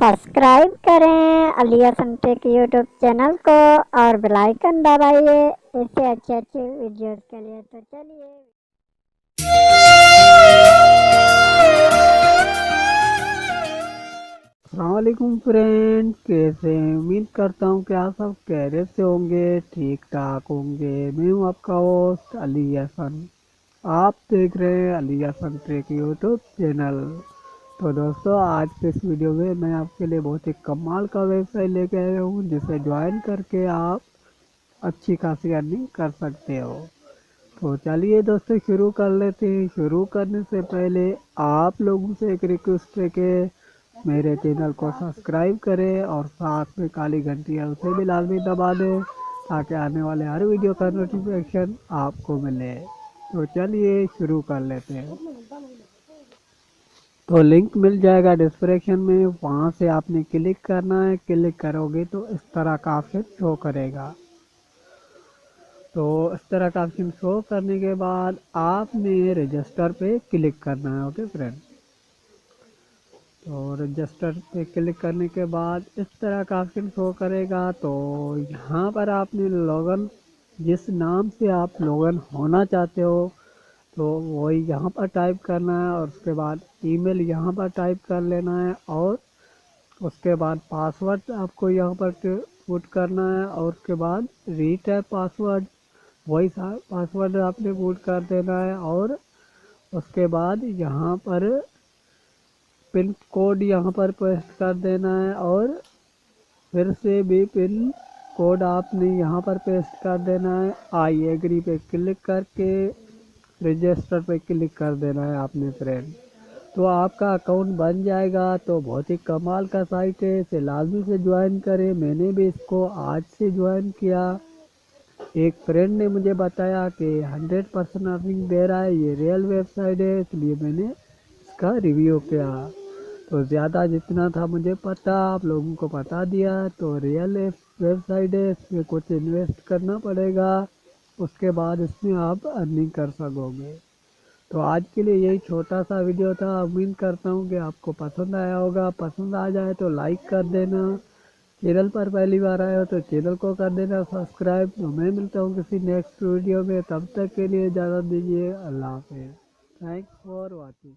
Subscribe करें Ali Hasan tech YouTube channel को और बेल आइकन दबाइए ऐसे अच्छे अच्छे वीडियोस के लिए। तो चलिए अस्सलामुअलैकुम फ्रेंड, कैसे हैं? उम्मीद करता हूँ कि आप सब खैरियत से होंगे, ठीक ठाक होंगे। मैं हूँ आपका होस्ट अली हसन। आप देख रहे हैं Ali Hasan tech YouTube channel. तो दोस्तों, आज के इस वीडियो में मैं आपके लिए बहुत ही कमाल का वेबसाइट लेके आया हूँ, जिसे ज्वाइन करके आप अच्छी खासी अर्निंग कर सकते हो। तो चलिए दोस्तों, शुरू कर लेते हैं। शुरू करने से पहले आप लोगों से एक रिक्वेस्ट है कि मेरे चैनल को सब्सक्राइब करें और साथ में काली घंटी है उसे भी लाजमी दबा दें, ताकि आने वाले हर वीडियो का नोटिफिकेशन आपको मिले। तो चलिए शुरू कर लेते हैं। तो लिंक मिल जाएगा डिस्क्रिप्शन में, वहाँ से आपने क्लिक करना है। क्लिक करोगे तो इस तरह का ऑप्शन शो करेगा। तो इस तरह का ऑप्शन शो करने के बाद आपने रजिस्टर पे क्लिक करना है। ओके फ्रेंड, तो रजिस्टर पे क्लिक करने के बाद इस तरह का ऑप्शन शो करेगा। तो यहाँ पर आपने लॉगिन, जिस नाम से आप लॉगिन होना चाहते हो, तो वही यहाँ पर टाइप करना है और उसके बाद ईमेल यहाँ पर टाइप कर लेना है और उसके बाद पासवर्ड आपको यहाँ पर पुट करना है और उसके बाद रीटाइप पासवर्ड, वही पासवर्ड आपने पुट कर देना है और उसके बाद यहाँ पर पिन कोड यहाँ पर पेस्ट कर देना है और फिर से भी पिन कोड आपने यहाँ पर पेस्ट कर देना है। आई एग्री पे क्लिक करके रजिस्टर पे क्लिक कर देना है आपने फ्रेंड। तो आपका अकाउंट बन जाएगा। तो बहुत ही कमाल का साइट है, इसे लाजमी से ज्वाइन करें। मैंने भी इसको आज से ज्वाइन किया। एक फ्रेंड ने मुझे बताया कि 100% अर्निंग दे रहा है, ये रियल वेबसाइट है, इसलिए मैंने इसका रिव्यू किया। तो ज़्यादा जितना था मुझे पता, आप लोगों को बता दिया। तो रियल वेबसाइट है, इसमें कुछ इन्वेस्ट करना पड़ेगा, उसके बाद इसमें आप अर्निंग कर सकोगे। तो आज के लिए यही छोटा सा वीडियो था। उम्मीद करता हूँ कि आपको पसंद आया होगा। पसंद आ जाए तो लाइक कर देना। चैनल पर पहली बार आए हो तो चैनल को कर देना सब्सक्राइब। तो मैं मिलता हूँ किसी नेक्स्ट वीडियो में, तब तक के लिए इजाज़त दीजिए। अल्लाह हाफिज़। Thanks for watching.